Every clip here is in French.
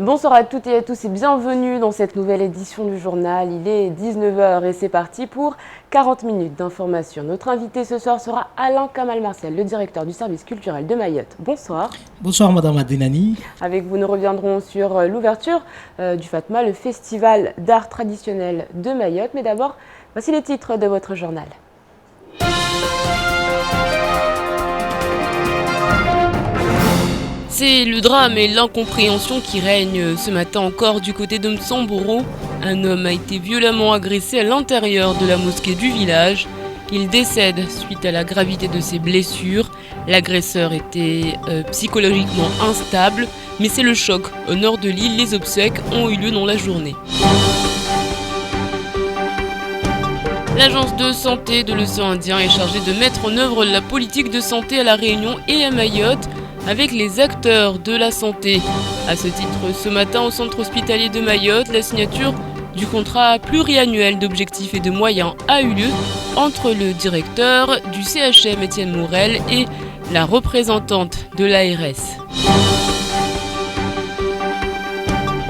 Bonsoir à toutes et à tous et bienvenue dans cette nouvelle édition du journal. Il est 19 h et c'est parti pour 40 minutes d'information. Notre invité ce soir sera Alain Kamal-Marcel, le directeur du service culturel de Mayotte. Bonsoir. Bonsoir Madame Adenani. Avec vous, nous reviendrons sur l'ouverture du FATMA, le festival d'art traditionnel de Mayotte. Mais d'abord, voici les titres de votre journal. C'est le drame et l'incompréhension qui règnent ce matin encore du côté de Mtsamboro. Un homme a été violemment agressé à l'intérieur de la mosquée du village. Il décède suite à la gravité de ses blessures. L'agresseur était psychologiquement instable, mais c'est le choc. Au nord de l'île, les obsèques ont eu lieu dans la journée. L'agence de santé de l'océan Indien est chargée de mettre en œuvre la politique de santé à La Réunion et à Mayotte, avec les acteurs de la santé. À ce titre, ce matin au centre hospitalier de Mayotte, la signature du contrat pluriannuel d'objectifs et de moyens a eu lieu entre le directeur du CHM Étienne Morel et la représentante de l'ARS.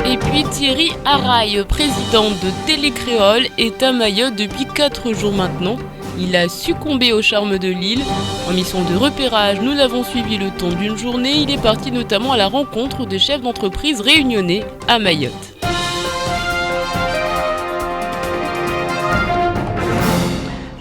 Et puis Thierry Araille, président de Télécréole, est à Mayotte depuis 4 jours maintenant. Il a succombé au charme de l'île. En mission de repérage, nous l'avons suivi le temps d'une journée. Il est parti notamment à la rencontre des chefs d'entreprise réunionnais à Mayotte.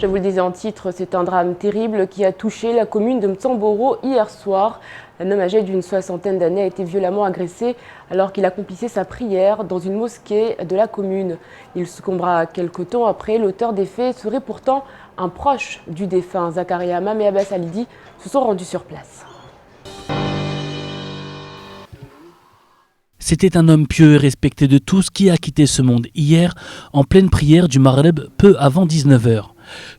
Je vous le disais en titre, c'est un drame terrible qui a touché la commune de Mtsamboro hier soir. Un homme âgé d'une 60aine d'années a été violemment agressé alors qu'il accomplissait sa prière dans une mosquée de la commune. Il succombera quelque temps après. L'auteur des faits serait pourtant un proche du défunt. Zakaria Hamam et Abbas Alidi se sont rendus sur place. C'était un homme pieux et respecté de tous qui a quitté ce monde hier en pleine prière du Maghreb peu avant 19 h.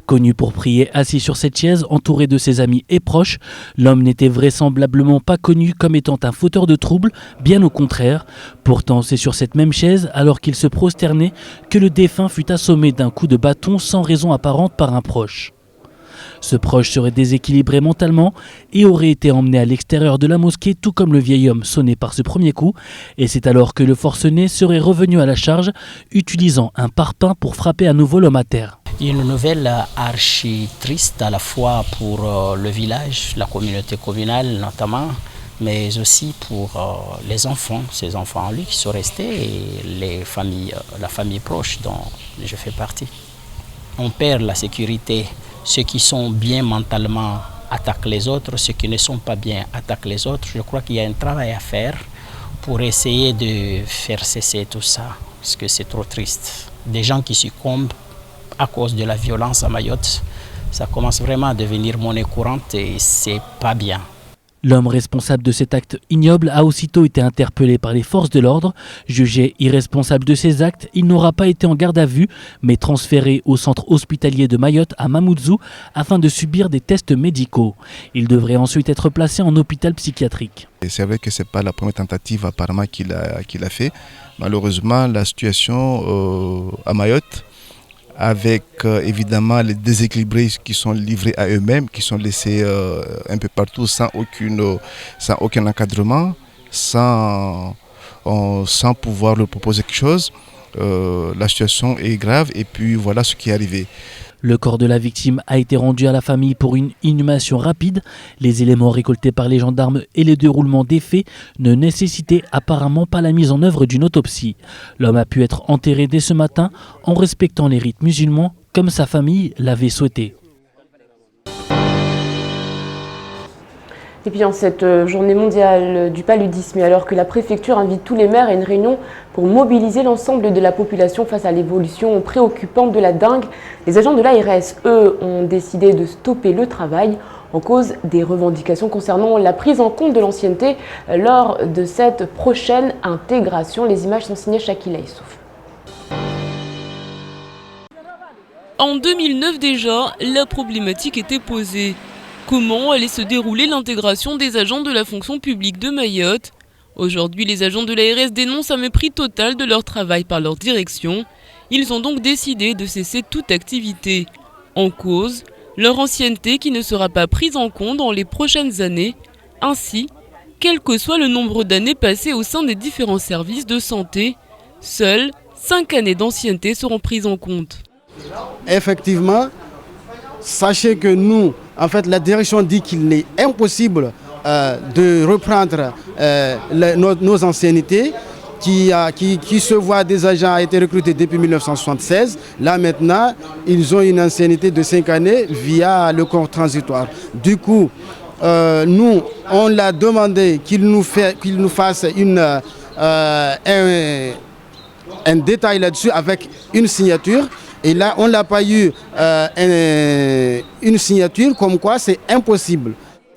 Connu pour prier assis sur cette chaise, entouré de ses amis et proches, l'homme n'était vraisemblablement pas connu comme étant un fauteur de troubles, bien au contraire. Pourtant, c'est sur cette même chaise, alors qu'il se prosternait, que le défunt fut assommé d'un coup de bâton sans raison apparente par un proche. Ce proche serait déséquilibré mentalement et aurait été emmené à l'extérieur de la mosquée, tout comme le vieil homme sonné par ce premier coup. Et c'est alors que le forcené serait revenu à la charge, utilisant un parpaing pour frapper à nouveau l'homme à terre. Une nouvelle archi triste à la fois pour le village, la communauté communale notamment, mais aussi pour les enfants, ces enfants en lui qui sont restés et les familles, la famille proche dont je fais partie. On perd la sécurité. Ceux qui sont bien mentalement attaquent les autres, ceux qui ne sont pas bien attaquent les autres. Je crois qu'il y a un travail à faire pour essayer de faire cesser tout ça, parce que c'est trop triste. Des gens qui succombent à cause de la violence à Mayotte, ça commence vraiment à devenir monnaie courante et c'est pas bien. L'homme responsable de cet acte ignoble a aussitôt été interpellé par les forces de l'ordre. Jugé irresponsable de ses actes, il n'aura pas été en garde à vue, mais transféré au centre hospitalier de Mayotte à Mamoudzou afin de subir des tests médicaux. Il devrait ensuite être placé en hôpital psychiatrique. Et c'est vrai que ce n'est pas la première tentative apparemment qu'il a fait. Malheureusement, la situation à Mayotte, avec évidemment les déséquilibrés qui sont livrés à eux-mêmes, qui sont laissés un peu partout sans aucun encadrement, sans pouvoir leur proposer quelque chose. La situation est grave et puis voilà ce qui est arrivé. Le corps de la victime a été rendu à la famille pour une inhumation rapide. Les éléments récoltés par les gendarmes et le déroulement des faits ne nécessitaient apparemment pas la mise en œuvre d'une autopsie. L'homme a pu être enterré dès ce matin en respectant les rites musulmans comme sa famille l'avait souhaité. Et puis en cette journée mondiale du paludisme, et alors que la préfecture invite tous les maires à une réunion pour mobiliser l'ensemble de la population face à l'évolution préoccupante de la dengue, les agents de l'ARS, eux, ont décidé de stopper le travail en cause des revendications concernant la prise en compte de l'ancienneté lors de cette prochaine intégration. Les images sont signées Shakila Issouf. En 2009 déjà, la problématique était posée. Comment allait se dérouler l'intégration des agents de la fonction publique de Mayotte? Aujourd'hui, les agents de l'ARS dénoncent un mépris total de leur travail par leur direction. Ils ont donc décidé de cesser toute activité. En cause, leur ancienneté qui ne sera pas prise en compte dans les prochaines années, ainsi quel que soit le nombre d'années passées au sein des différents services de santé. Seules 5 années d'ancienneté seront prises en compte. Effectivement, sachez que nous, en fait, la direction dit qu'il est impossible de reprendre nos anciennetés qui se voient des agents a été recrutés depuis 1976. Là maintenant, ils ont une ancienneté de 5 années via le corps transitoire. Du coup, nous, on l'a demandé qu'il nous fasse un détail là-dessus avec une signature. Et là, on n'a pas eu une signature comme quoi c'est impossible.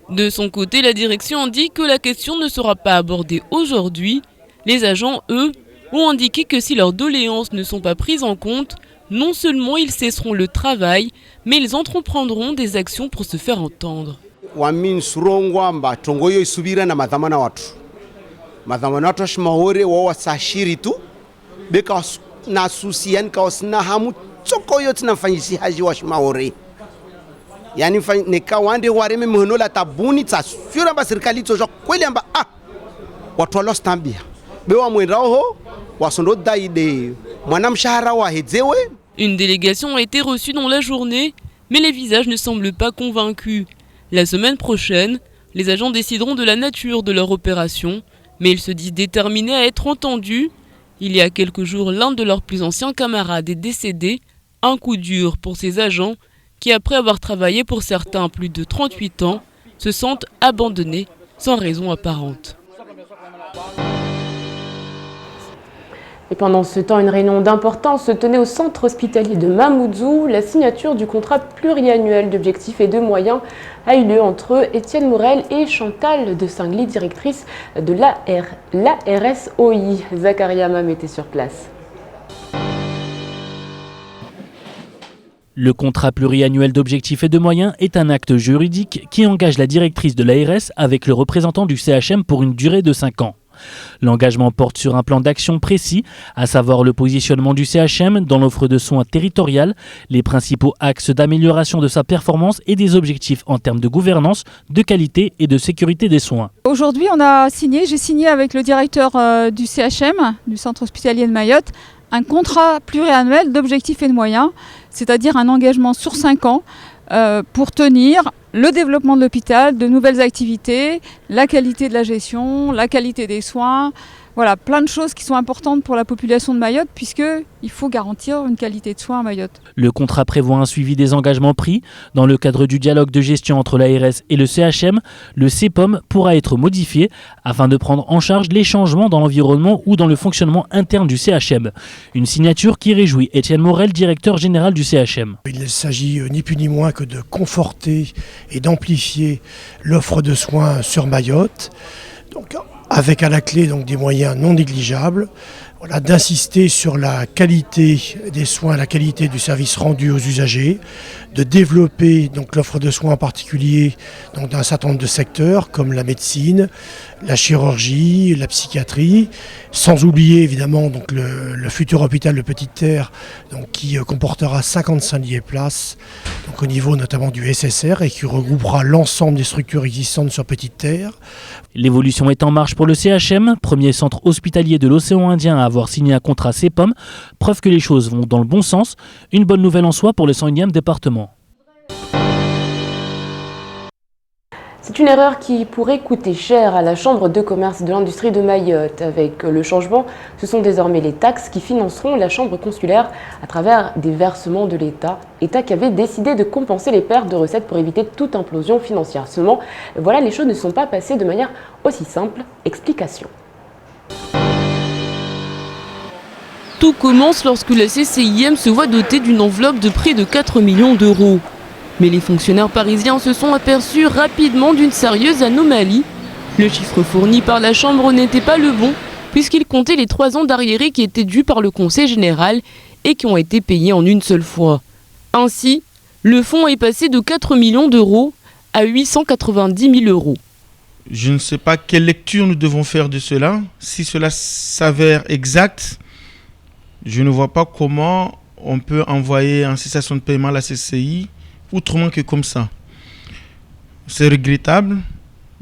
De son côté, la direction indique que la question ne sera pas abordée aujourd'hui. Les agents, eux, ont indiqué que si leurs doléances ne sont pas prises en compte, non seulement ils cesseront le travail, mais ils entreprendront des actions pour se faire entendre. Yani nika wande wareme mhono la tabuni tsa sura ba serikali tso kweli amba watu walostambia bewa mwendaho wasondo daide mwana mshahara wa hedzewe. Une délégation a été reçue dans la journée, mais les visages ne semblent pas convaincus. La semaine prochaine, les agents décideront de la nature de leur opération, mais ils se disent déterminés à être entendus. Il y a quelques jours, l'un de leurs plus anciens camarades est décédé. Un coup dur pour ces agents qui, après avoir travaillé pour certains plus de 38 ans, se sentent abandonnés sans raison apparente. Et pendant ce temps, une réunion d'importance se tenait au centre hospitalier de Mamoudzou. La signature du contrat pluriannuel d'objectifs et de moyens a eu lieu entre Étienne Morel et Chantal de Singly, directrice de l'ARSOI. Zakaria Mam était sur place. Le contrat pluriannuel d'objectifs et de moyens est un acte juridique qui engage la directrice de l'ARS avec le représentant du CHM pour une durée de 5 ans. L'engagement porte sur un plan d'action précis, à savoir le positionnement du CHM dans l'offre de soins territoriale, les principaux axes d'amélioration de sa performance et des objectifs en termes de gouvernance, de qualité et de sécurité des soins. Aujourd'hui, j'ai signé avec le directeur du CHM, du centre hospitalier de Mayotte, un contrat pluriannuel d'objectifs et de moyens, c'est-à-dire un engagement sur 5 ans pour tenir le développement de l'hôpital, de nouvelles activités, la qualité de la gestion, la qualité des soins. Voilà, plein de choses qui sont importantes pour la population de Mayotte puisqu'il faut garantir une qualité de soins à Mayotte. Le contrat prévoit un suivi des engagements pris. Dans le cadre du dialogue de gestion entre l'ARS et le CHM, le CEPOM pourra être modifié afin de prendre en charge les changements dans l'environnement ou dans le fonctionnement interne du CHM. Une signature qui réjouit Étienne Morel, directeur général du CHM. Il ne s'agit ni plus ni moins que de conforter et d'amplifier l'offre de soins sur Mayotte. Donc, avec à la clé donc, des moyens non négligeables, d'insister sur la qualité des soins, la qualité du service rendu aux usagers, de développer donc, l'offre de soins en particulier donc, dans un certain nombre de secteurs comme la médecine, la chirurgie, la psychiatrie, sans oublier évidemment donc, le futur hôpital de Petite-Terre donc, qui comportera 55 lits et places donc, au niveau notamment du SSR et qui regroupera l'ensemble des structures existantes sur Petite-Terre. L'évolution est en marche pour le CHM, premier centre hospitalier de l'océan Indien à avoir signé un contrat CEPOM, preuve que les choses vont dans le bon sens, une bonne nouvelle en soi pour le 101e département. C'est une erreur qui pourrait coûter cher à la Chambre de commerce de l'industrie de Mayotte. Avec le changement, ce sont désormais les taxes qui financeront la Chambre consulaire à travers des versements de l'État. État qui avait décidé de compenser les pertes de recettes pour éviter toute implosion financière. Seulement, voilà, les choses ne sont pas passées de manière aussi simple. Explication. Tout commence lorsque la CCIM se voit dotée d'une enveloppe de près de 4 millions d'euros. Mais les fonctionnaires parisiens se sont aperçus rapidement d'une sérieuse anomalie. Le chiffre fourni par la Chambre n'était pas le bon, puisqu'il comptait les 3 ans d'arriérés qui étaient dus par le Conseil général et qui ont été payés en une seule fois. Ainsi, le fonds est passé de 4 millions d'euros à 890 000 euros. Je ne sais pas quelle lecture nous devons faire de cela. Si cela s'avère exact, je ne vois pas comment on peut envoyer en cessation de paiement à la CCI autrement que comme ça. C'est regrettable,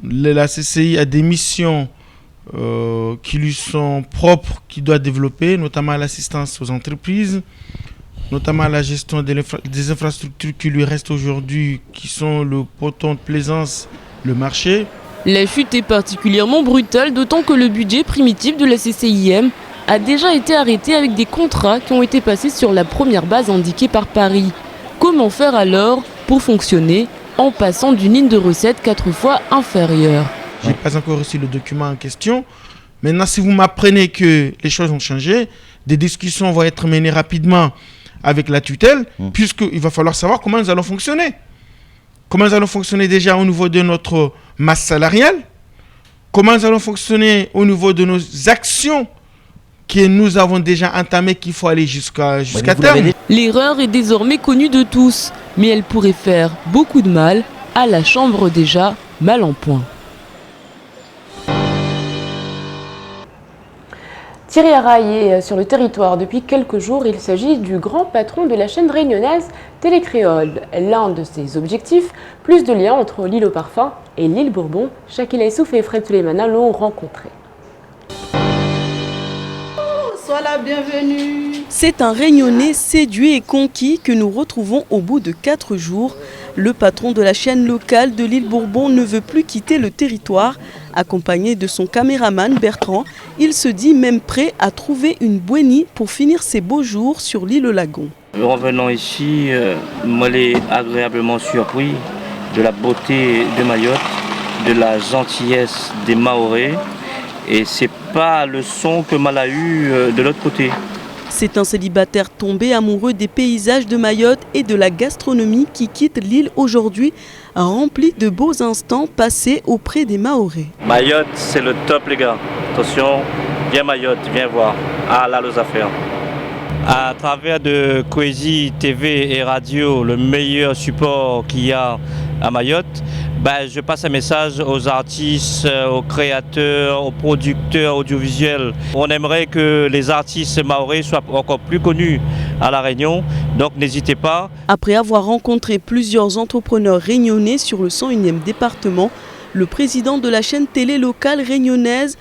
La CCI a des missions qui lui sont propres, qu'il doit développer, notamment l'assistance aux entreprises, notamment la gestion des infrastructures qui lui restent aujourd'hui, qui sont le poton de plaisance, le marché. La chute est particulièrement brutale, d'autant que le budget primitif de la CCIM a déjà été arrêté avec des contrats qui ont été passés sur la première base indiquée par Paris. Comment faire alors pour fonctionner en passant d'une ligne de recettes 4 fois inférieure? Je n'ai pas encore reçu le document en question. Maintenant, si vous m'apprenez que les choses ont changé, des discussions vont être menées rapidement avec la tutelle, puisqu'il va falloir savoir comment nous allons fonctionner. Comment nous allons fonctionner déjà au niveau de notre masse salariale, comment nous allons fonctionner au niveau de nos actions que nous avons déjà entamées, qu'il faut aller jusqu'à terme. L'erreur est désormais connue de tous, mais elle pourrait faire beaucoup de mal à la Chambre déjà mal en point. Thierry Araille est sur le territoire depuis quelques jours. Il s'agit du grand patron de la chaîne réunionnaise Télécréole. L'un de ses objectifs, plus de liens entre l'île au parfum et l'île Bourbon. Shakila Issouf et Fred Souleymana l'ont rencontré. Sois la bienvenue. C'est un Réunionnais séduit et conquis que nous retrouvons au bout de 4 jours. Le patron de la chaîne locale de l'île Bourbon ne veut plus quitter le territoire. Accompagné de son caméraman Bertrand, il se dit même prêt à trouver une bouenie pour finir ses beaux jours sur l'île au Lagon. Revenant ici, moi j'ai agréablement surpris de la beauté de Mayotte, de la gentillesse des Mahorais, et c'est pas le son que mal a eu de l'autre côté. C'est un célibataire tombé amoureux des paysages de Mayotte et de la gastronomie qui quitte l'île aujourd'hui, rempli de beaux instants passés auprès des Mahorais. Mayotte, c'est le top les gars. Attention, viens Mayotte, viens voir. Ah là, les affaires. À travers de Coésie TV et radio, le meilleur support qu'il y a à Mayotte, je passe un message aux artistes, aux créateurs, aux producteurs audiovisuels. On aimerait que les artistes mahorais soient encore plus connus à La Réunion, donc n'hésitez pas. Après avoir rencontré plusieurs entrepreneurs réunionnais sur le 101e département, le président de la chaîne télé locale réunionnaise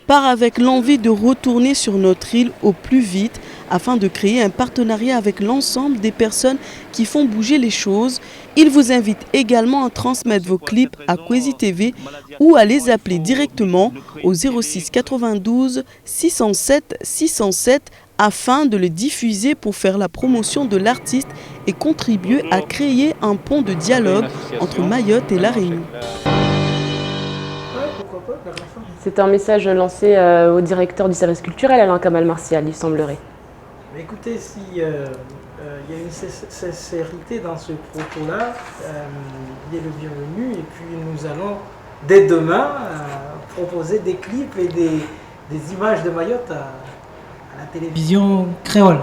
part avec l'envie de retourner sur notre île au plus vite afin de créer un partenariat avec l'ensemble des personnes qui font bouger les choses. Il vous invite également à transmettre vos clips à Coésie TV ou à les appeler directement au 06 92 607 607 afin de le diffuser pour faire la promotion de l'artiste et contribuer à créer un pont de dialogue entre Mayotte et La Réunion. C'est un message lancé au directeur du service culturel, Alain Kamal Martial, il semblerait. Mais écoutez, s'il y a une sincérité dans ce propos-là, il est le bienvenu. Et puis nous allons, dès demain, proposer des clips et des images de Mayotte à la télévision créole.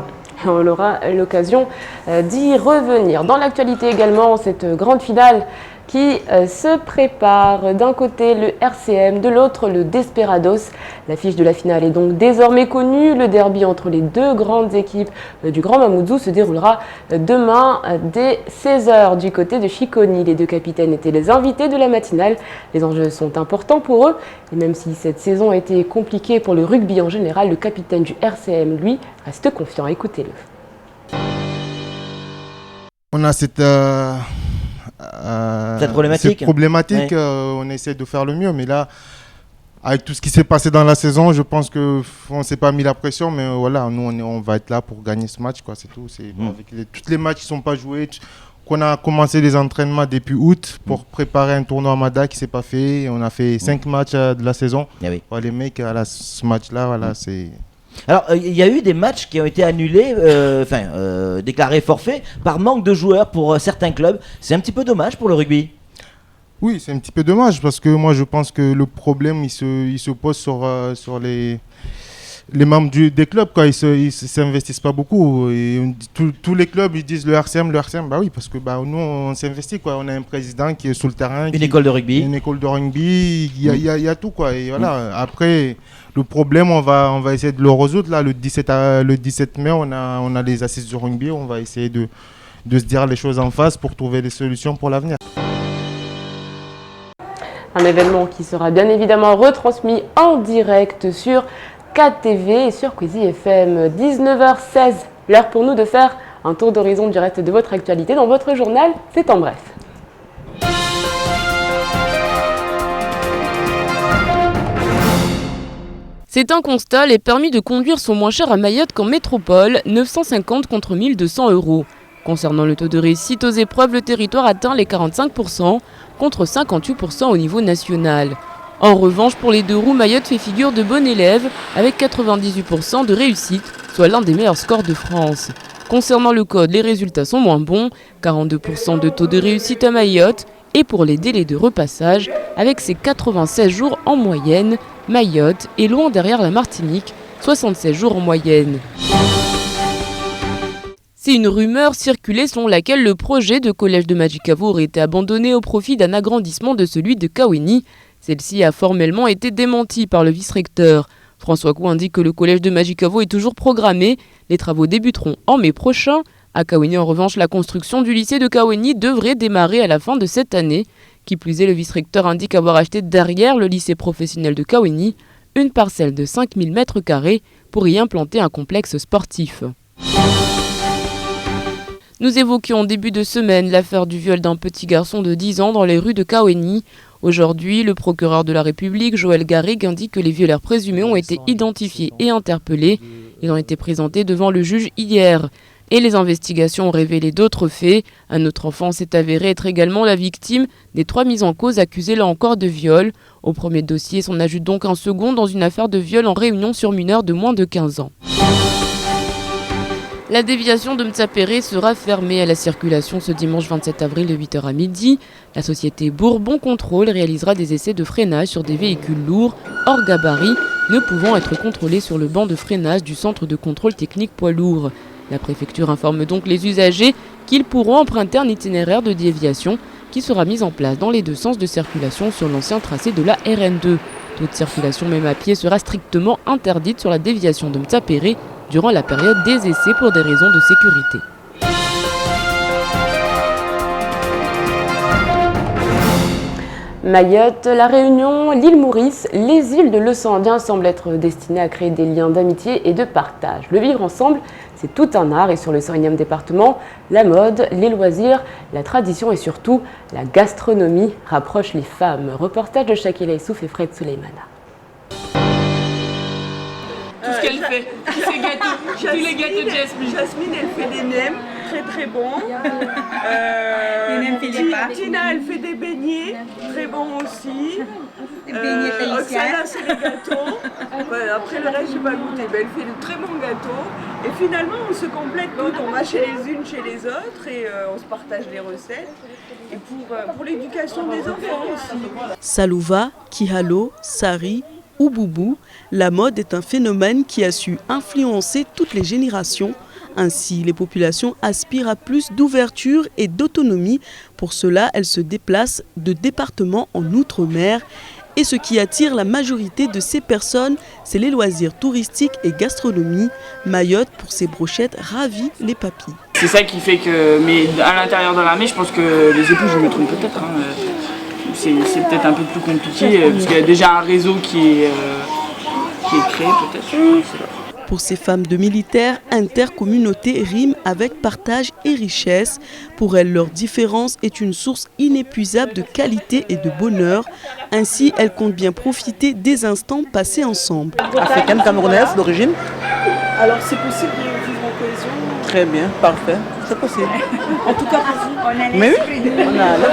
On aura l'occasion d'y revenir. Dans l'actualité également, cette grande finale qui se prépare. D'un côté le RCM, de l'autre le Desperados. L'affiche de la finale est donc désormais connue. Le derby entre les deux grandes équipes du Grand Mamoudzou se déroulera demain dès 16h du côté de Chiconi. Les deux capitaines étaient les invités de la matinale. Les enjeux sont importants pour eux. Et même si cette saison a été compliquée pour le rugby en général, le capitaine du RCM, lui, reste confiant. Écoutez-le. On a cette problématique, on essaie de faire le mieux, mais là, avec tout ce qui s'est passé dans la saison, je pense qu'on ne s'est pas mis la pression, mais voilà, nous on va être là pour gagner ce match, quoi, c'est tout. Avec tous les matchs qui ne sont pas joués, qu'on a commencé les entraînements depuis août pour préparer un tournoi à Mada qui ne s'est pas fait. On a fait 5 matchs de la saison. Les mecs, ce match-là, voilà, c'est... Alors, il y a eu des matchs qui ont été annulés, déclarés forfaits, par manque de joueurs pour certains clubs. C'est un petit peu dommage pour le rugby. Oui, c'est un petit peu dommage parce que moi, je pense que le problème, il se pose sur les membres des clubs. Quoi. Ils ne s'investissent pas beaucoup. Et tous les clubs, ils disent le RCM. Bah oui, parce que nous, on s'investit. Quoi. On a un président qui est sur le terrain. Une école de rugby. Il y a tout. Quoi. Et voilà. Après... Le problème, on va essayer de le résoudre. Là, le 17 mai, on a les assises du rugby. On va essayer de se dire les choses en face pour trouver des solutions pour l'avenir. Un événement qui sera bien évidemment retransmis en direct sur KTV et sur Quizy FM. 19h16, l'heure pour nous de faire un tour d'horizon du reste de votre actualité dans votre journal, c'est en bref. C'est un constat, les permis de conduire sont moins chers à Mayotte qu'en métropole, 950 contre 1200 €. Concernant le taux de réussite aux épreuves, le territoire atteint les 45% contre 58% au niveau national. En revanche, pour les 2 roues, Mayotte fait figure de bon élève avec 98% de réussite, soit l'un des meilleurs scores de France. Concernant le code, les résultats sont moins bons, 42% de taux de réussite à Mayotte. Et pour les délais de repassage, avec ses 96 jours en moyenne, Mayotte est loin derrière la Martinique, 76 jours en moyenne. C'est une rumeur circulée selon laquelle le projet de collège de Majicavo aurait été abandonné au profit d'un agrandissement de celui de Kaweni. Celle-ci a formellement été démentie par le vice-recteur. François Cou indique que le collège de Majicavo est toujours programmé. Les travaux débuteront en mai prochain. À Kaweni, en revanche, la construction du lycée de Kaweni devrait démarrer à la fin de cette année. Qui plus est, le vice-recteur indique avoir acheté derrière le lycée professionnel de Kaweni une parcelle de 5000 m² pour y implanter un complexe sportif. Nous évoquions en début de semaine l'affaire du viol d'un petit garçon de 10 ans dans les rues de Kaweni. Aujourd'hui, le procureur de la République, Joël Garrigue, indique que les violeurs présumés ont été identifiés et interpellés. Ils ont été présentés devant le juge hier. Et les investigations ont révélé d'autres faits. Un autre enfant s'est avéré être également la victime des 3 mises en cause accusées là encore de viol. Au premier dossier, s'en ajoute donc un second dans une affaire de viol en réunion sur mineurs de moins de 15 ans. La déviation de Mtsapéré sera fermée à la circulation ce dimanche 27 avril de 8h à midi. La société Bourbon Contrôle réalisera des essais de freinage sur des véhicules lourds, hors gabarit, ne pouvant être contrôlés sur le banc de freinage du centre de contrôle technique poids lourds. La préfecture informe donc les usagers qu'ils pourront emprunter un itinéraire de déviation qui sera mis en place dans les 2 sens de circulation sur l'ancien tracé de la RN2. Toute circulation même à pied sera strictement interdite sur la déviation de Mtsapéré durant la période des essais pour des raisons de sécurité. Mayotte, La Réunion, l'île Maurice, les îles de l'océan Indien semblent être destinées à créer des liens d'amitié et de partage. Le vivre ensemble, c'est tout un art et sur le 101e département, la mode, les loisirs, la tradition et surtout la gastronomie rapprochent les femmes. Reportage de Shakila Issouf et Fred Souleymana. Tout ce qu'elle fait, tous ces gâteaux, tous les gâteaux de Jasmine. Jasmine, elle fait des nems, très très bons. Tina, elle fait des beignets, très bons aussi. Oksana, c'est les gâteaux. Après le reste, je n'ai pas goûté. Elle fait de très bons gâteaux. Et finalement, on se complète toutes. On va chez les unes, chez les autres et on se partage les recettes. Et pour l'éducation des enfants aussi. Salouva, Kihalo, Sari ou Boubou, la mode est un phénomène qui a su influencer toutes les générations. Ainsi, les populations aspirent à plus d'ouverture et d'autonomie. Pour cela, elles se déplacent de département en outre-mer. Et ce qui attire la majorité de ces personnes, c'est les loisirs touristiques et gastronomie. Mayotte, pour ses brochettes, ravit les papilles. C'est ça qui fait que, mais à l'intérieur de l'armée, je pense que les époux, je me trompe peut-être, c'est peut-être un peu plus compliqué, parce qu'il y a déjà un réseau qui est créé peut-être. Pour ces femmes de militaires, intercommunauté rime avec partage et richesse. Pour elles, leur différence est une source inépuisable de qualité et de bonheur. Ainsi, elles comptent bien profiter des instants passés ensemble. Africaine, camerounaise d'origine? Alors c'est possible de vivre en cohésion? Très bien, parfait, c'est possible. En tout cas pour vous? Mais oui, on est à l'aise.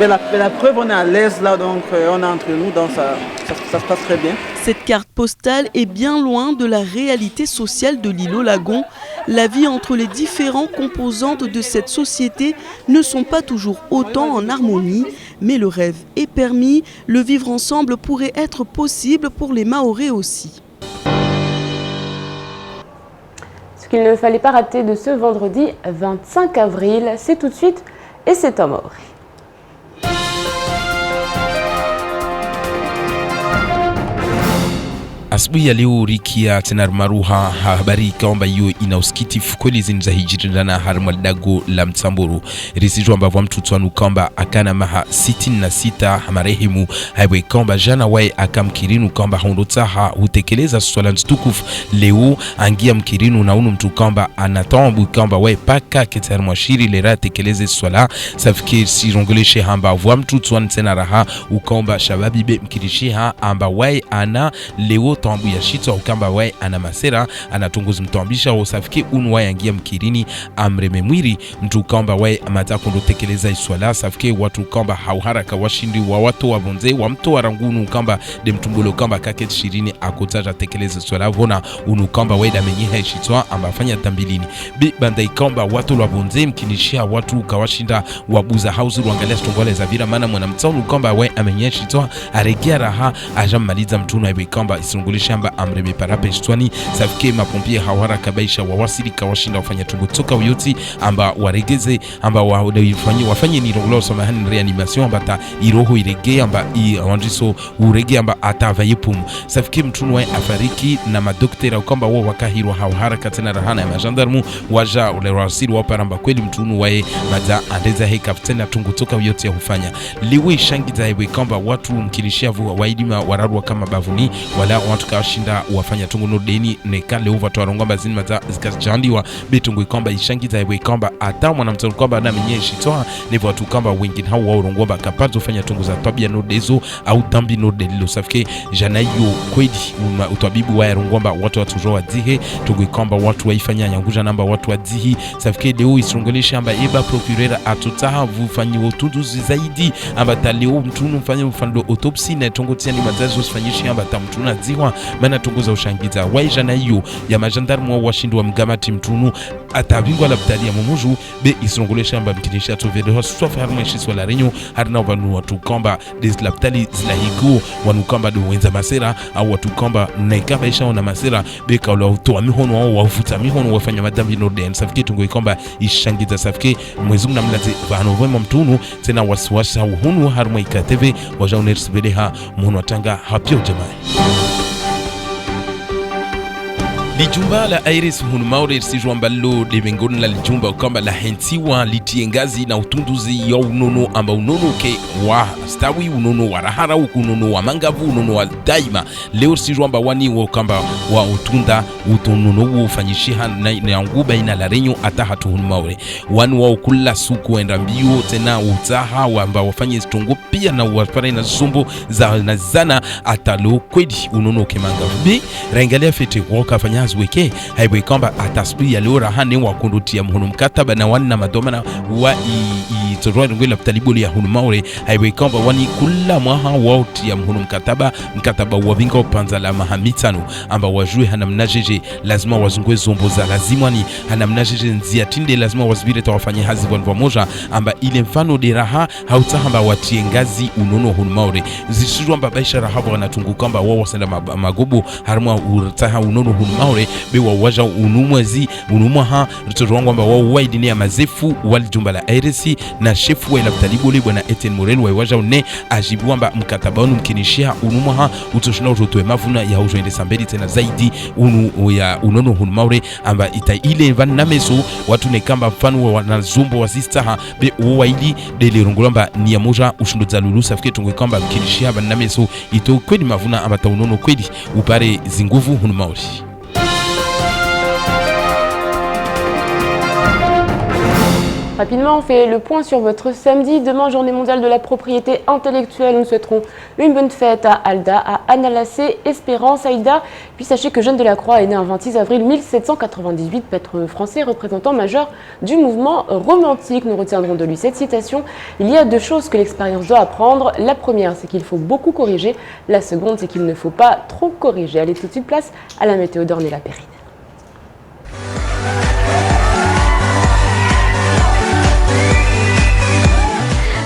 Mais la preuve, on est à l'aise là, donc on est entre nous, donc ça se passe très bien. Cette carte postale est bien loin de la réalité sociale de l'île au Lagon. La vie entre les différentes composantes de cette société ne sont pas toujours autant en harmonie, mais le rêve est permis, le vivre ensemble pourrait être possible pour les Mahorais aussi. Ce qu'il ne fallait pas rater de ce vendredi 25 avril, c'est tout de suite et c'est en Mahorais. Asubuhi ya leo rikia tena maruha habari kwamba hiyo ina usikitifu kweli zinza hijirindana harmal dago la Mtsamburu risijwa ambavyo mtu twanu kwamba akana maha 66 marehemu haiwe kwamba jana wae akamkirinu kwamba hondotaha hutekeleza swala ntukufu leo angia mkirinu na unu mtu kwamba anatombu kwamba wae paka ketar mwashiri lera tekeleze swala safiki sirongoleshe hamba vwa mtu twan tena raha ukwamba shababi be mkirishiha amba wae ana leo tombu ya shito ukamba wae ana masera anatunguzi mtombisha usafiki unu wae angia mkirini amreme mwiri mtu kwamba wae amata kondo tekeleza iswala safiki watu kwamba hauharaka washindi wa watu wa bonze wa mtu warangunu kwamba de mtumbulo kwamba kake 20 akotaja tekeleza swala vona unu kwamba wae damenyiha ishitwa amba fanya tambilini bi bandai kwamba watu wa bonze mkinishia watu kawashinda wabuza hauzi ruangalia stongole za vira mana mwana mtaunu kwamba wae amenyiha ishitwa aregea raha ajamaliza mtunu haiwe kwamba isungulisha amba amreme parape shitwani safike mapompie hawara kabaisha wawasili kawashinda wafanya tungo toka uyoti amba waregeze amba wafanye ni ronglo samahani reanimation amba ta iroho irege amba wanjiso urege amba atavaye pumu safike mtunu wae afariki na madoktera kwamba wao wakahirwa hawara katena rahana ya majandarmu waja ulerasiri waparamba kweli mtunu wae maza andeza he kaptena tungo toka uyoti ya hufanya liwe shangiza hewe kwamba watu mkinishavu waidima wararwa kama bavuni wala watu kawashinda wafanya tungu no deni neka leo watu warongomba zini maza zikajandiwa betungu kwamba ishangiza hewe kwamba ata mwanamtoto kwamba na menyeshi toa nevo watu kwamba wengine hao warongomba kapazo fanya tungu za tabia no dezo au tambi no delilo safike jana hiyo kweli utabibu wa rongomba watu watujoa dihe tungu kwamba watu waifanya nyanguja namba watu wadihi safike leo isongelesha amba eba procureur atotaha vufanyi utunduzi zaidi amba taleo mtunu mfanye mfando autopsy na tungu tiani mazazo usifanyishi amba tamtuna ziwa mana tunguza ushangiza waija na hiyo ya majandarmu wa washindu wa mgamati mtunu atabingwa la btali ya mumuju be isongolesha amba mkinisha tovedo sofa harmeshi swala renyo harina wanu watu kwamba des la btali zila higo wanu kwamba do wenza masera au watu kwamba naikaba isha wana masera be kaula utoa mihono wao wafuta mihono wafanya madambi no den safike tungo kwamba ishangiza safike mwezungu na mlate vano vema mtunu tena wasiwasa uhunu harma ikateve waja unersibeleha mhono watanga hapio jamai lijumba la Iris Hunumaure sijwamba lo de mengoni la lijumba kwamba la hentiwa litiengazi na utunduzi ya unono amba unono ke wa stawi unono wa rahara unono wa mangavu unono wa daima leo sijwamba wani wa kwamba wa utunda utonono ufanyishiha na nguba ina la renyo ata hatu Hunumaure wani wa ukula suku enda mbio tena utaha wamba wafanye stongo pia na wapare na zumbo za nazana atalo kwedi unono ke mangavu bi rengalia fete woka fanya weke haiwe kwamba atasbi ya leo rahani wa kundutia mhono mkataba na wana madomana wa itorwa ngwela talibuli ya Hunumaure haiwe kwamba wani kula mwaha wauti ya mhono mkataba wa vinga panza la mahamitano amba wajue hana mnajeje lazima wazungwe zombo za lazima ni hana mnajeje nzia tinde lazima wazibire tawafanya hazi wanva moja amba ile mfano de raha hautahamba watie ngazi unono Hunumaure zisijwa amba baisha rahaba wanatungu kwamba wao wasenda magobo harma urtaha unono Hunumaure bewa waja unumwazi unumwaha ritoto wangu amba wao waidini ya mazefu wali jumba la IRC na shefu wa ilabtalibole bwana Etienne Morel wa waja une ajibu wamba mkataba unu mkinishia unumwaha utoshina utotoe mavuna ya ujoende sambedi tena zaidi unono Hunumaure amba ita ile van nameso watu nekamba mfano wa wanazumbo wa zistaha be uwaili dele rungulamba ni ya moja ushindo za lulu safike tungwe kamba mkinishia van nameso ito kwedi mavuna amba ta unono kwedi upare zinguvu Hunumaure. Rapidement, on fait le point sur votre samedi. Demain, journée mondiale de la propriété intellectuelle. Nous souhaiterons une bonne fête à Alda, à Analacé, Espérance, Aïda. Puis sachez que Jeanne Delacroix est né un 26 avril 1798, peintre français représentant majeur du mouvement romantique. Nous retiendrons de lui cette citation. Il y a deux choses que l'expérience doit apprendre. La première, c'est qu'il faut beaucoup corriger. La seconde, c'est qu'il ne faut pas trop corriger. Allez, tout de suite, place à la météo d'Ornella Périne.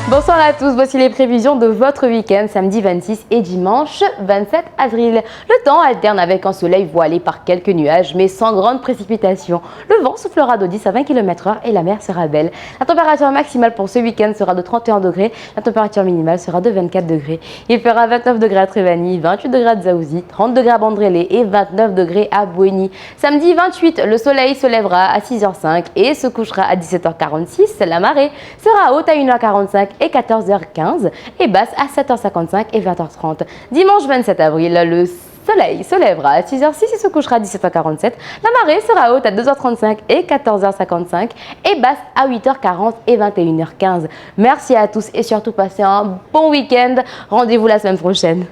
Bonsoir à tous, voici les prévisions de votre week-end, samedi 26 et dimanche 27 avril. Le temps alterne avec un soleil voilé par quelques nuages, mais sans grande précipitation. Le vent soufflera de 10 à 20 km/h et la mer sera belle. La température maximale pour ce week-end sera de 31 degrés, la température minimale sera de 24 degrés. Il fera 29 degrés à Trévani, 28 degrés à Dzaoudzi, 30 degrés à Bandrélé et 29 degrés à Bouéni. Samedi 28, le soleil se lèvera à 6h05 et se couchera à 17h46. La marée sera haute à 1h45 et 14h15 et basse à 7h55 et 20h30. Dimanche 27 avril, le soleil se lèvera à 6h06 et se couchera à 17h47. La marée sera haute à 2h35 et 14h55 et basse à 8h40 et 21h15. Merci à tous et surtout passez un bon week-end. Rendez-vous la semaine prochaine.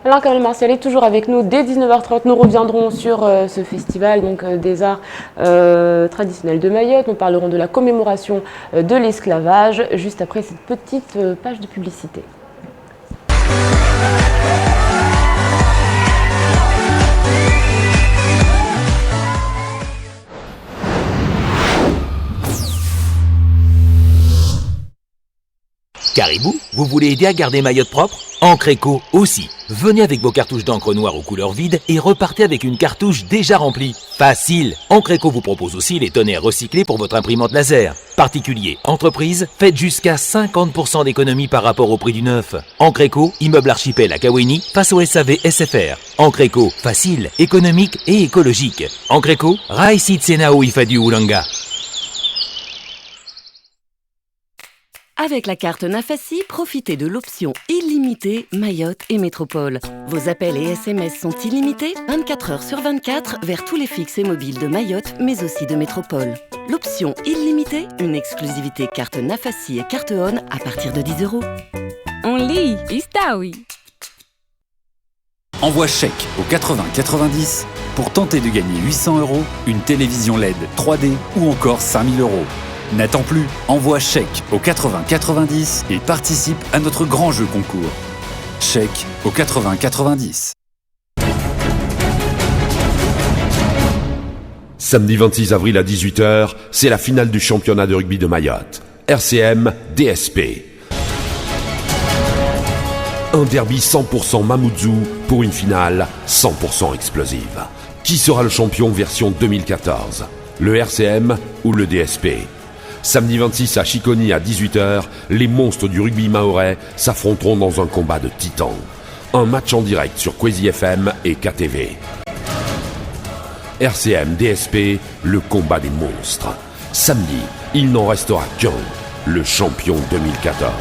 Alain Kamel Martial est toujours avec nous dès 19h30. Nous reviendrons sur ce festival des arts traditionnels de Mayotte. Nous parlerons de la commémoration de l'esclavage juste après cette petite page de publicité. Caribou, vous voulez aider à garder Mayotte propre? Encre Éco aussi. Venez avec vos cartouches d'encre noire aux couleurs vides et repartez avec une cartouche déjà remplie. Facile. Encre Éco vous propose aussi les tonnerres recyclés pour votre imprimante laser. Particuliers, entreprises, faites jusqu'à 50% d'économie par rapport au prix du neuf. Encre Éco, immeuble archipel à Kaweni, face au SAV SFR. Encre Éco, facile, économique et écologique. Encre Éco, Raïsid Senao Ifadu Oulanga. Avec la carte Nafassi, profitez de l'option illimitée Mayotte et Métropole. Vos appels et SMS sont illimités 24 heures sur 24 vers tous les fixes et mobiles de Mayotte, mais aussi de Métropole. L'option illimitée, une exclusivité carte Nafassi et carte ON à partir de 10 €. On lit, Istaoui. Envoie chèque au 80 90 pour tenter de gagner 800 €, une télévision LED 3D ou encore 5000 €. N'attends plus, envoie chèque au 80 90 et participe à notre grand jeu concours. Chèque au 80 90. Samedi 26 avril à 18h, c'est la finale du championnat de rugby de Mayotte. RCM DSP. Un derby 100% Mamoudzou pour une finale 100% explosive. Qui sera le champion version 2014 ? Le RCM ou le DSP ? Samedi 26 à Chiconi à 18h, les monstres du rugby mahorais s'affronteront dans un combat de titans. Un match en direct sur Kwezi FM et KTV. RCM DSP, le combat des monstres. Samedi, il n'en restera qu'un, le champion 2014.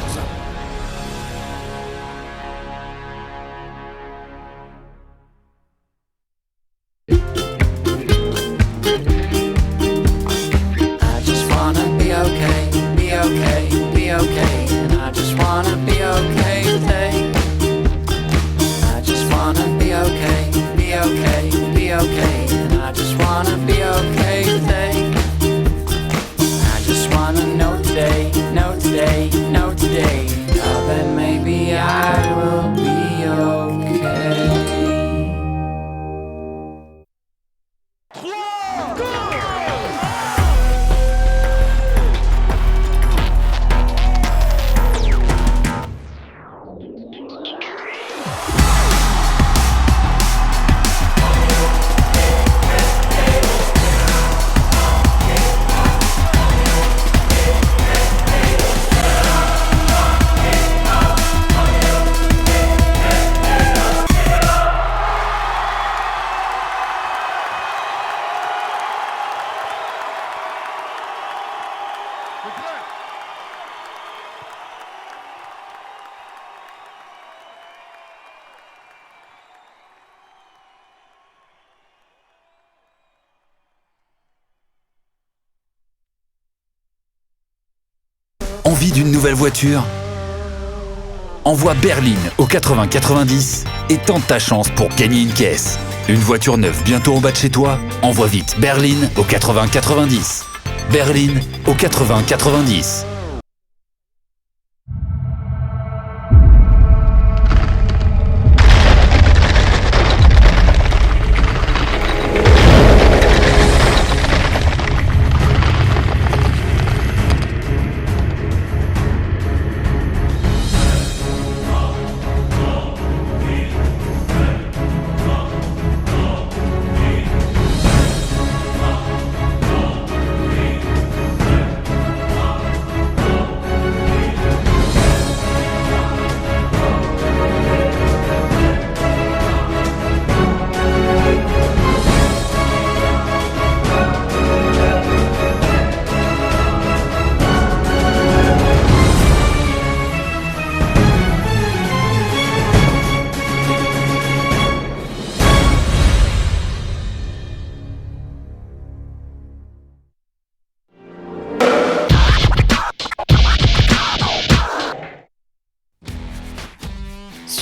Envie d'une nouvelle voiture ? Envoie Berline au 80 90 et tente ta chance pour gagner une caisse. Une voiture neuve bientôt en bas de chez toi ? Envoie vite Berline au 80 90. Berline au 80 90.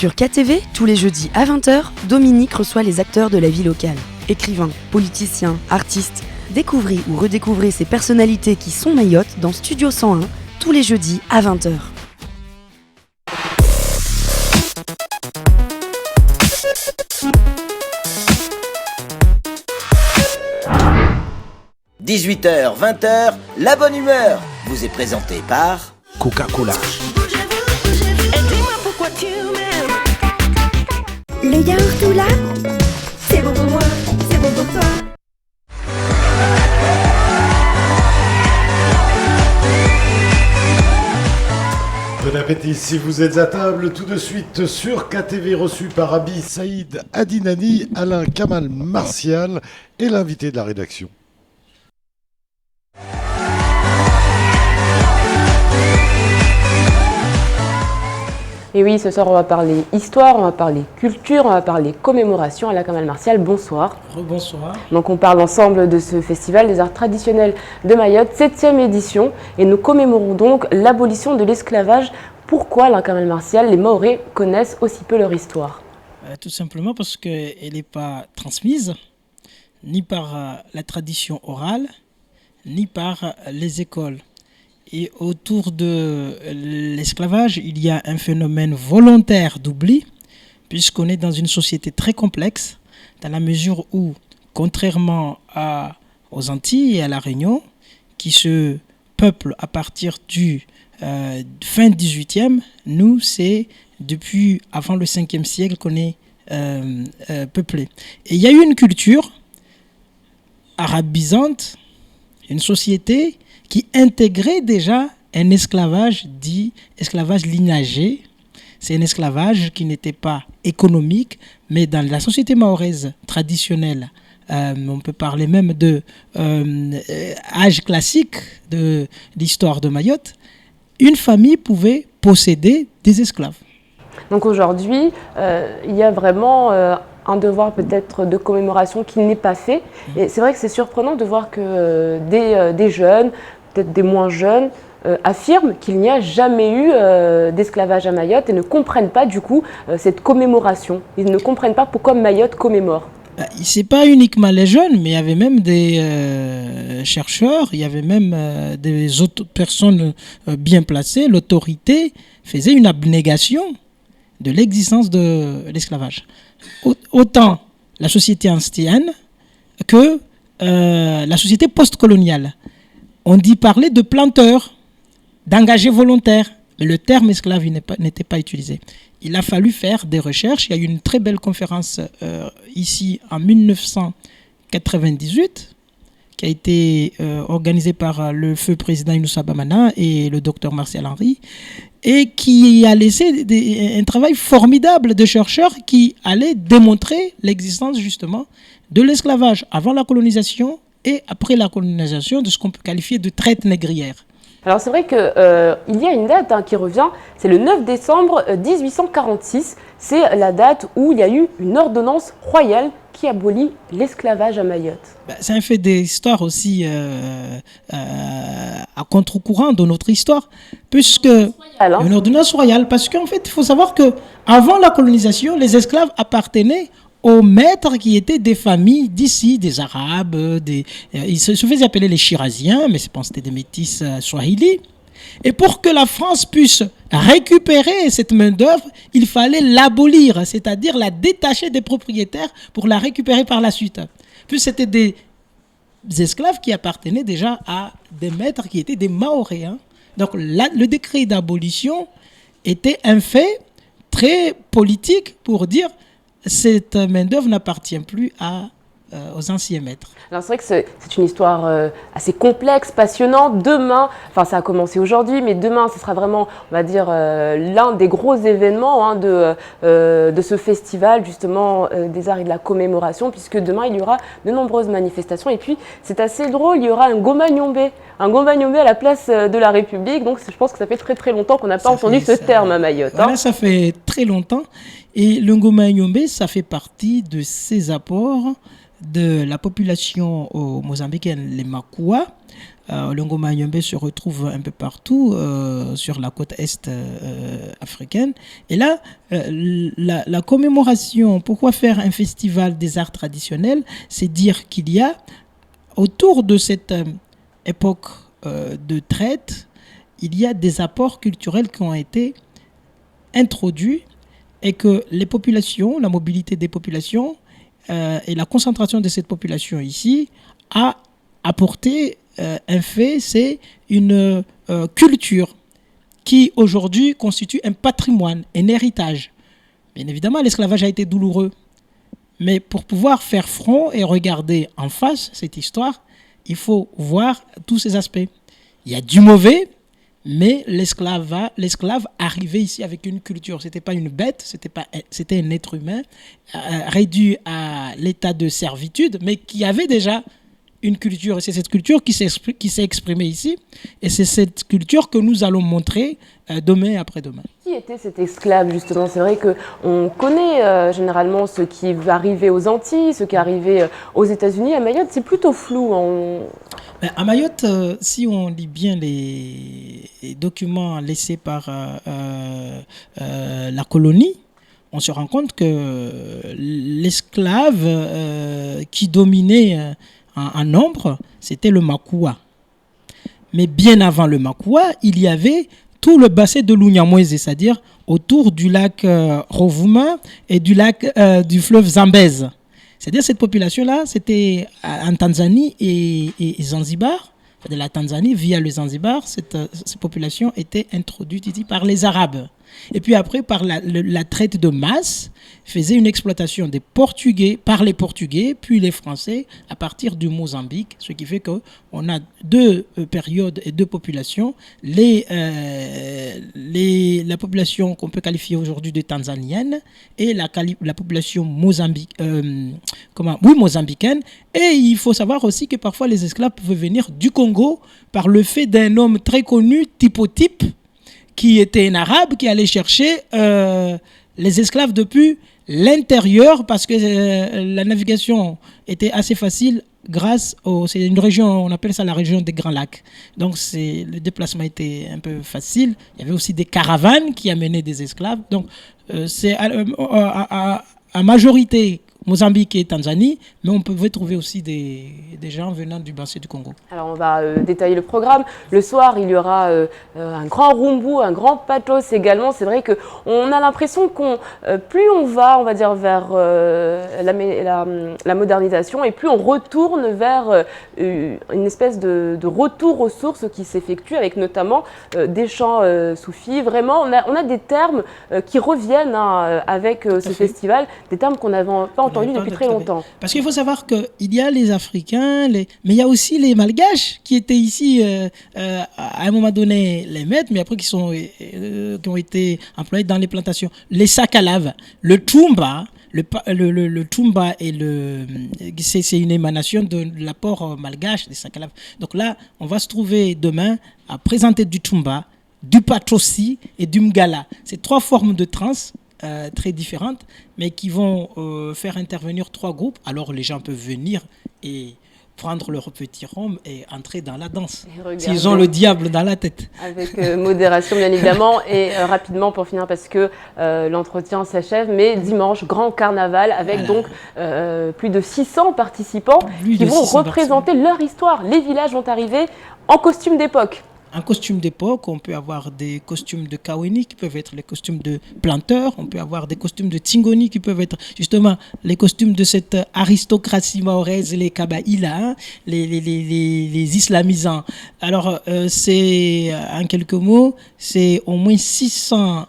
Sur KTV, tous les jeudis à 20h, Dominique reçoit les acteurs de la vie locale. Écrivains, politiciens, artistes. Découvrez ou redécouvrez ces personnalités qui sont Mayotte dans Studio 101, tous les jeudis à 20h. « 18h, 20h, la bonne humeur vous est présentée par Coca-Cola. Le yaourt tout là, c'est bon pour moi, c'est bon pour toi. Bon appétit si vous êtes à table, tout de suite sur KTV, reçu par Abi Saïd Adinani, Alain Kamal Martial et l'invité de la rédaction. Et oui, ce soir, on va parler histoire, on va parler culture, on va parler commémoration. Alain Kamal Martial, bonsoir. Rebonsoir. Donc, on parle ensemble de ce festival des arts traditionnels de Mayotte, 7e édition. Et nous commémorons donc l'abolition de l'esclavage. Pourquoi, Alain Kamal Martial, les Mahorais connaissent aussi peu leur histoire? Tout simplement parce qu'elle n'est pas transmise, ni par la tradition orale, ni par les écoles. Et autour de l'esclavage, il y a un phénomène volontaire d'oubli, puisqu'on est dans une société très complexe, dans la mesure où, contrairement aux Antilles et à La Réunion, qui se peuplent à partir du fin 18e, nous, c'est depuis avant le 5e siècle qu'on est peuplé. Et il y a eu une culture arabisante, une société qui intégrait déjà un esclavage dit esclavage lignagé. C'est un esclavage qui n'était pas économique, mais dans la société mahoraise traditionnelle, on peut parler même de âge classique de l'histoire de Mayotte, une famille pouvait posséder des esclaves. Donc aujourd'hui, il y a vraiment un devoir peut-être de commémoration qui n'est pas fait. Et c'est vrai que c'est surprenant de voir que des jeunes, peut-être des moins jeunes, affirment qu'il n'y a jamais eu d'esclavage à Mayotte et ne comprennent pas du coup cette commémoration. Ils ne comprennent pas pourquoi Mayotte commémore. Ce n'est pas uniquement les jeunes, mais il y avait même des chercheurs, il y avait même des autres personnes bien placées. L'autorité faisait une abnégation de l'existence de l'esclavage. Autant la société ancienne que la société post-coloniale. On dit parler de planteurs, d'engagés volontaires, mais le terme esclave n'était pas utilisé. Il a fallu faire des recherches. Il y a eu une très belle conférence ici en 1998 qui a été organisée par le feu président Inoussa Bamana et le docteur Martial Henry et qui a laissé un travail formidable de chercheurs qui allaient démontrer l'existence justement de l'esclavage avant la colonisation et après la colonisation de ce qu'on peut qualifier de traite négrière. Alors c'est vrai qu'il y a une date qui revient, c'est le 9 décembre 1846. C'est la date où il y a eu une ordonnance royale qui abolit l'esclavage à Mayotte. C'est un fait d'histoire aussi à contre-courant de notre histoire, puisque une ordonnance royale, parce qu'en fait il faut savoir que avant la colonisation, les esclaves appartenaient aux maîtres qui étaient des familles d'ici, des Arabes, ils se faisaient appeler les Chiraziens, mais c'était des métis swahili. Et pour que la France puisse récupérer cette main-d'œuvre, il fallait l'abolir, c'est-à-dire la détacher des propriétaires pour la récupérer par la suite. Puis c'était des esclaves qui appartenaient déjà à des maîtres qui étaient des Mahorais. Donc le décret d'abolition était un fait très politique pour dire cette main-d'œuvre n'appartient plus aux anciens maîtres. Alors c'est vrai que c'est une histoire assez complexe, passionnante. Demain, enfin ça a commencé aujourd'hui, mais demain ce sera vraiment, on va dire, l'un des gros événements de ce festival justement des arts et de la commémoration, puisque demain il y aura de nombreuses manifestations. Et puis c'est assez drôle, il y aura un Ngomba Gnombe à la place de la République. Donc je pense que ça fait très très longtemps qu'on n'a pas entendu ce terme à Mayotte. Voilà, ça fait très longtemps. Et le Ngoma Nyombe, ça fait partie de ces apports de la population mozambicaine, les Makua. Le Ngoma Nyombe se retrouve un peu partout sur la côte est africaine. Et là, la commémoration, pourquoi faire un festival des arts traditionnels? C'est dire qu'il y a, autour de cette époque de traite, il y a des apports culturels qui ont été introduits et que les populations, la mobilité des populations et la concentration de cette population ici a apporté un fait, c'est une culture qui aujourd'hui constitue un patrimoine, un héritage. Bien évidemment, l'esclavage a été douloureux, mais pour pouvoir faire front et regarder en face cette histoire, il faut voir tous ces aspects. Il y a du mauvais, mais l'esclave arrivait ici avec une culture. C'était pas une bête, c'était un être humain réduit à l'état de servitude, mais qui avait déjà une culture. Et c'est cette culture qui s'est exprimée ici. Et c'est cette culture que nous allons montrer demain après-demain. Qui était cet esclave, justement? C'est vrai qu'on connaît généralement ce qui va arriver aux Antilles, ce qui est arrivé aux États-Unis. À Mayotte, c'est plutôt flou. À Mayotte, si on lit bien les documents laissés par la colonie, on se rend compte que l'esclave qui dominait en nombre, c'était le Makua. Mais bien avant le Makua, il y avait tout le bassin de l'Unyamwezi, c'est-à-dire autour du lac Rovuma et du fleuve Zambèze. C'est-à-dire cette population-là, c'était en Tanzanie et Zanzibar. De la Tanzanie, via le Zanzibar, cette population était introduite ici par les Arabes. Et puis après, par la traite de masse, faisait une exploitation des Portugais, par les Portugais, puis les Français, à partir du Mozambique, ce qui fait qu'on a deux périodes et deux populations. La population qu'on peut qualifier aujourd'hui de tanzanienne et la population mozambicaine. Et il faut savoir aussi que parfois les esclaves pouvaient venir du Congo par le fait d'un homme très connu, Typotype, qui était un arabe qui allait chercher les esclaves depuis l'intérieur parce que la navigation était assez facile c'est une région, on appelle ça la région des Grands Lacs. Donc le déplacement était un peu facile. Il y avait aussi des caravanes qui amenaient des esclaves. Donc c'est à majorité Mozambique et Tanzanie, mais on pouvait trouver aussi des gens venant du bassin du Congo. Alors on va détailler le programme. Le soir, il y aura un grand rumbu, un grand pathos également. C'est vrai qu'on a l'impression plus on va dire, vers la modernisation et plus on retourne vers une espèce de retour aux sources qui s'effectue avec notamment des chants soufis. Vraiment, on a des termes qui reviennent avec ce festival, des termes qu'on n'avait pas entendu depuis très longtemps. Parce qu'il faut savoir qu'il y a les Africains, mais il y a aussi les Malgaches qui étaient ici à un moment donné les maîtres, mais après qui ont été employés dans les plantations. Les sacs à lave, le Tumba. Le Tumba c'est une émanation de l'apport malgache des sacs à lave. Donc là, on va se trouver demain à présenter du Tumba, du Patrossi et du Mgala. C'est trois formes de trance très différentes, mais qui vont faire intervenir trois groupes. Alors les gens peuvent venir et prendre leur petit rhum et entrer dans la danse, s'ils ont le diable dans la tête. Avec modération, bien évidemment, et rapidement pour finir, parce que l'entretien s'achève, mais dimanche, grand carnaval, avec donc plus de 600 participants qui vont représenter leur histoire. Les villages vont arriver en costume d'époque. En costume d'époque, on peut avoir des costumes de Kaweni qui peuvent être les costumes de planteurs, on peut avoir des costumes de Tingoni qui peuvent être justement les costumes de cette aristocratie mahoraise, les Kabaïla, hein, les islamisants. Alors, c'est, en quelques mots, c'est au moins 600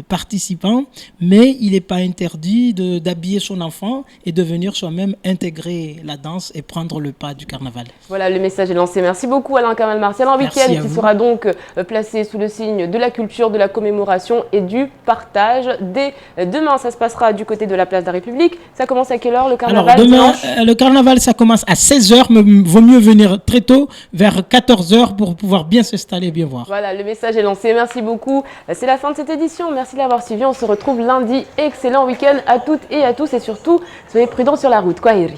participants, mais il n'est pas interdit d'habiller son enfant et de venir soi-même intégrer la danse et prendre le pas du carnaval. Voilà, le message est lancé. Merci beaucoup Alain Kamal Martial. En week-end, sera donc placé sous le signe de la culture, de la commémoration et du partage. Dès demain, ça se passera du côté de la place de la République. Ça commence à quelle heure le carnaval? Alors demain, le carnaval, ça commence à 16h, mais vaut mieux venir très tôt, vers 14h, pour pouvoir bien s'installer et bien voir. Voilà, le message est lancé. Merci beaucoup. C'est la fin de cette édition. Merci de l'avoir suivi. On se retrouve lundi. Excellent week-end à toutes et à tous. Et surtout, soyez prudents sur la route. Kwaheri.